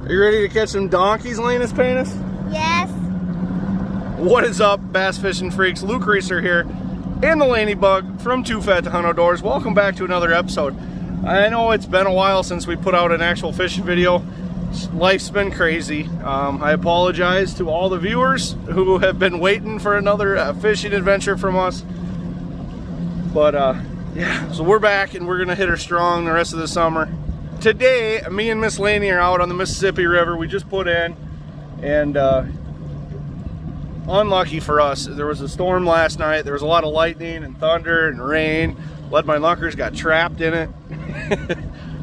Are you ready to catch some donkeys, Lainey Panis? Yes. What is up, bass fishing freaks? Luke Reeser here in the Lainey Bug from Too Fat to Hunt Outdoors. Welcome back to another episode. I know it's been a while since we put out an actual fishing video. Life's been crazy. I apologize to all the viewers who have been waiting for another fishing adventure from us. But yeah, so we're back and we're gonna hit her strong the rest of the summer. Today, me and Miss Lainey are out on the Mississippi River. We just put in, and unlucky for us, there was a storm last night. There was a lot of lightning and thunder and rain. Lead my lunkers got trapped in it.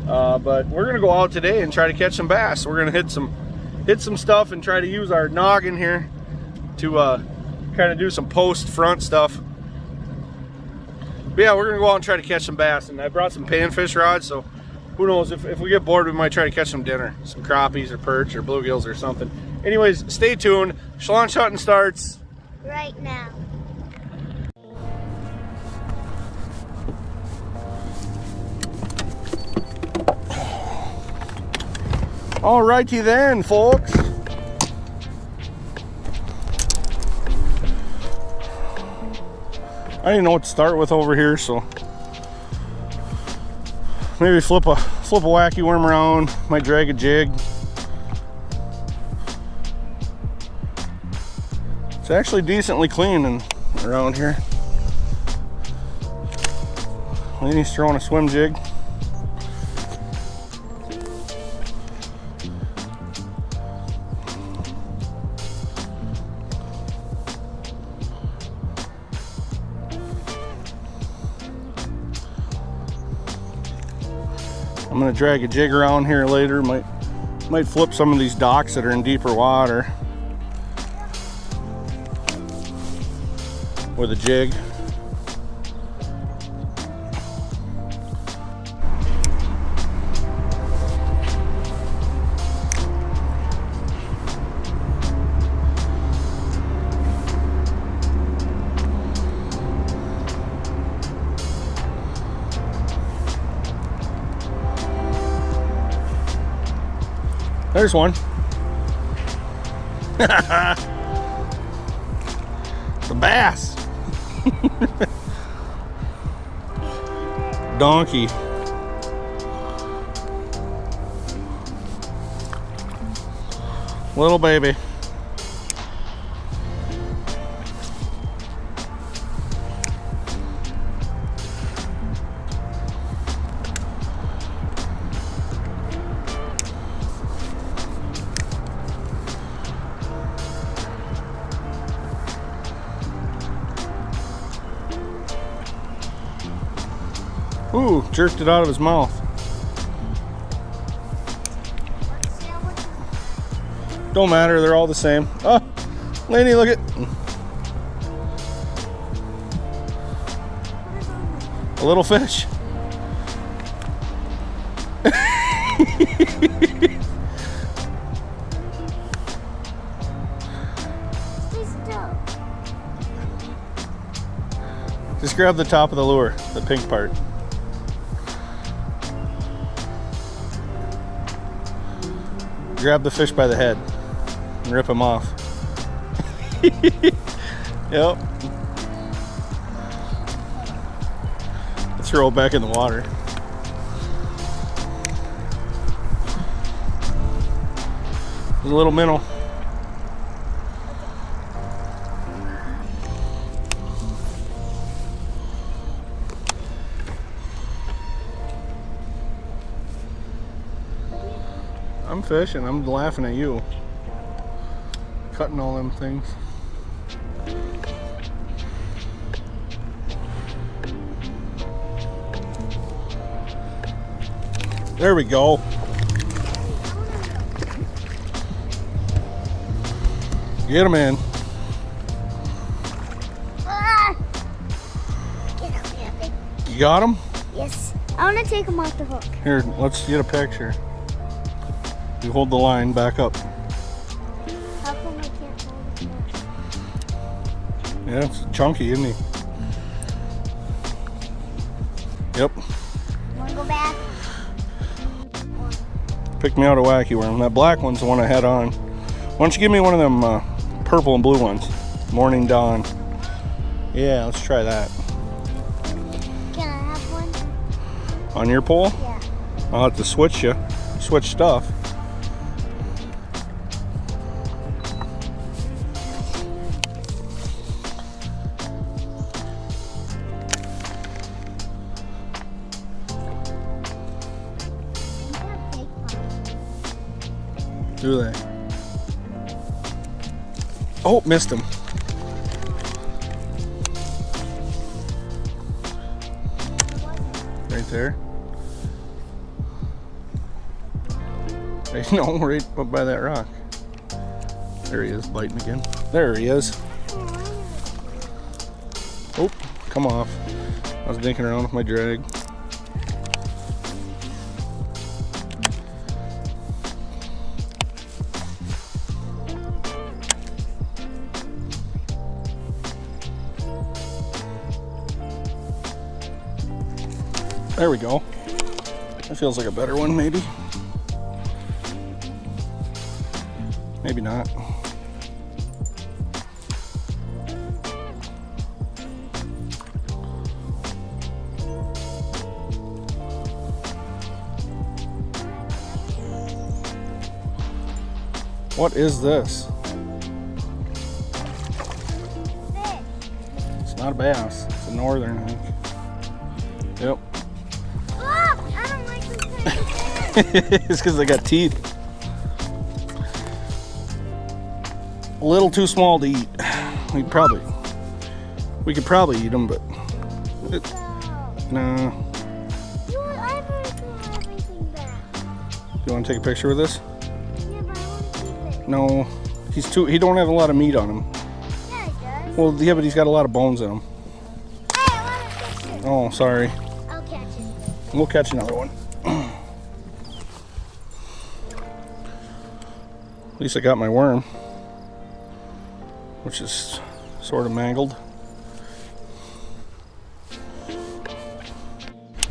But we're gonna go out today and try to catch some bass. We're gonna hit some stuff and try to use our noggin here to kind of do some post front stuff. But yeah, we're gonna go out and try to catch some bass. And I brought some panfish rods, so who knows, if we get bored, we might try to catch some dinner, some crappies or perch or bluegills or something. Anyways, stay tuned. Launch hunting starts right now. Alrighty then, folks. I didn't know what to start with over here, so maybe flip a wacky worm around. Might drag a jig. It's actually decently clean around here. Lainey's throwing a swim jig. I'm gonna drag a jig around here later. Might flip some of these docks that are in deeper water with a jig. There's one. It's a bass. Donkey. Little baby. Ooh, jerked it out of his mouth. Don't matter, they're all the same. Oh, Lainey, look at. A little fish. Just grab the top of the lure, the pink part. Grab the fish by the head and rip him off. Yep. Let's throw it back in the water. There's a little minnow. I'm fishing, I'm laughing at you. Cutting all them things. There we go. Get him in. You got him? Yes. I want to take him off the hook. Here, let's get a picture. You hold the line back up. How come I can't hold it? Yeah, it's chunky, isn't he? Yep. Want to go back? Pick me out a wacky worm. That black one's the one I had on. Why don't you give me one of them purple and blue ones? Morning Dawn. Yeah, let's try that. Can I have one? On your pole? Yeah. I'll have to switch you. Switch stuff. Do they? Oh, missed him. Right there. No, right up by that rock. There he is, biting again. There he is. Oh, come off. I was dinking around with my drag. There we go. That feels like a better one, maybe. Maybe not. What is this? Fish. It's not a bass. It's a northern, I think. Yep. Oh, I don't like this kind of fish. It's because they got teeth. A little too small to eat. We could probably eat them, but nah. I want to throw everything back. You want to take a picture with this? Yeah, but I want to keep it. No, he don't have a lot of meat on him. Yeah, it does. Well, yeah, but he's got a lot of bones in him. Hey, I want a picture. Oh, sorry. I'll catch it. We'll catch another one. At least I got my worm, which is sort of mangled.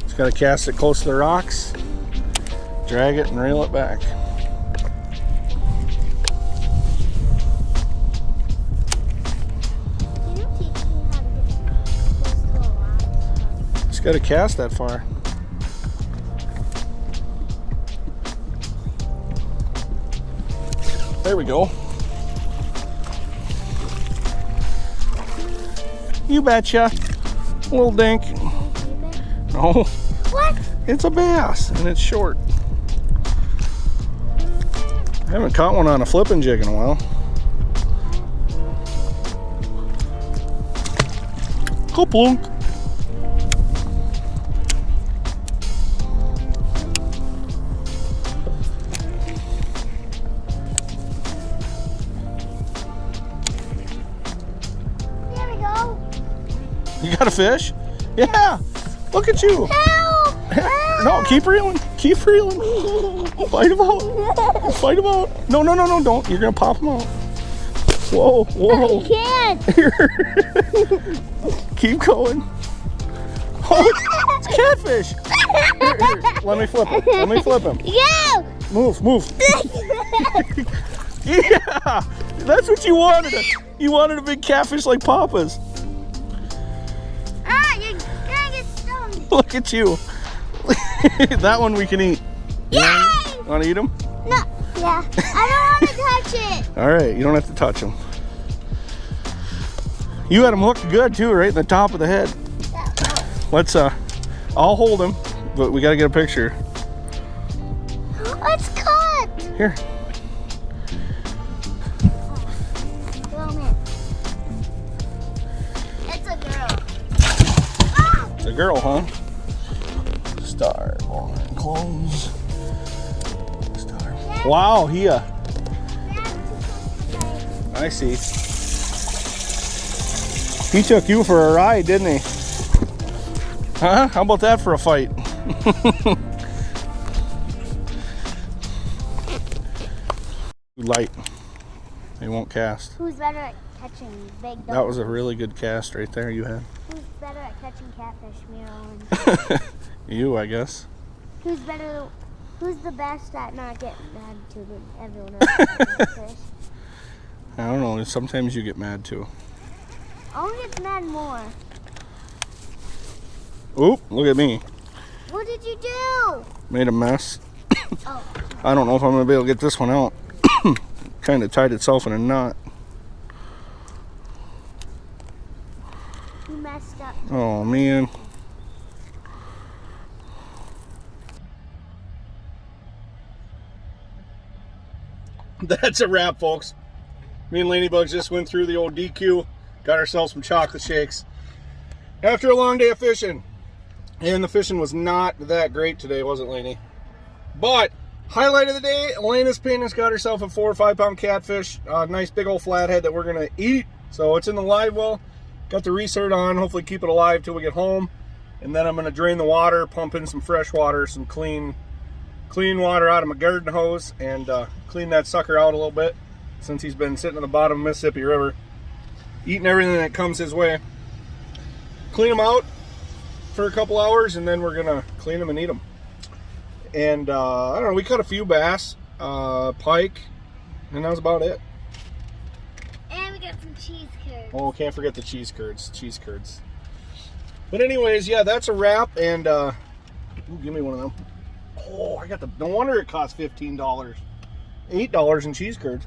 Just got to cast it close to the rocks, drag it, and reel it back. Can you teach me how to get close to a rock? Just got to cast that far. There we go. You betcha. Little dink. Can you keep it? No, What? it's a bass and it's short. I haven't caught one on a flipping jig in a while. Kaplunk. There we go. You got a fish? Yeah. Look at you. Help! No, keep reeling. Keep reeling. Fight him out. Fight him out. No, no, no, no, don't. You're going to pop him out. Whoa, whoa. I can't. Keep going. Oh, it's catfish. Here, here. Let me flip him. Let me flip him. Go! Move, move. Yeah, that's what you wanted. You wanted a big catfish like Papa's. Ah, you're gonna get stung. Look at you. That one we can eat. Yay! Want to eat them? No. Yeah. I don't want to touch it. All right, you don't have to touch them. You had him hooked good too, right in the top of the head. Let's I'll hold him, but we got to get a picture. Let's cut. Here. Throw him in. It's a girl. It's a girl, huh? Star on clothes. Star. Wow, he I see. He took you for a ride, didn't he? Huh? How about that for a fight? Light. They won't cast. Who's better at catching big dogs? That was a really good cast right there you had. Who's better at catching catfish, me or Owen? You, I guess. Who's better Who's the best at not getting mad to everyone else? Fish? I don't know. Sometimes you get mad too. I'll get mad more. Oop, look at me. What did you do? Made a mess. Oh. I don't know if I'm going to be able to get this one out. Kind of tied itself in a knot. You messed up. Oh, man. That's a wrap, folks. Me and Ladybugs just went through the old DQ, got ourselves some chocolate shakes after a long day of fishing. And the fishing was not that great today, was it, Lainey? But highlight of the day, Elena's Penis got herself a 4 or 5 pound catfish, a nice big old flathead that we're gonna eat. So it's in the live well. Got the recert on, hopefully keep it alive till we get home. And then I'm gonna drain the water, pump in some fresh water, some clean water out of my garden hose, and clean that sucker out a little bit since he's been sitting at the bottom of Mississippi River eating everything that comes his way. Clean him out for a couple hours, and then we're gonna clean them and eat them. And I don't know, we caught a few bass, pike, and that was about it. And we got some cheese curds. Oh, can't forget the cheese curds. But anyways, yeah, that's a wrap. And ooh, give me one of them. Oh, I got the. No wonder it cost $15, $8 in cheese curds.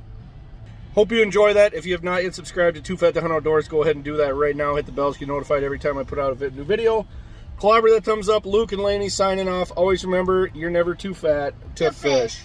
Hope you enjoy that. If you have not yet subscribed to Too Fat to Hunt Outdoors, go ahead and do that right now. Hit the bell to get notified every time I put out a new video. Clobber that thumbs up. Luke and Lainey signing off. Always remember, you're never too fat to fish.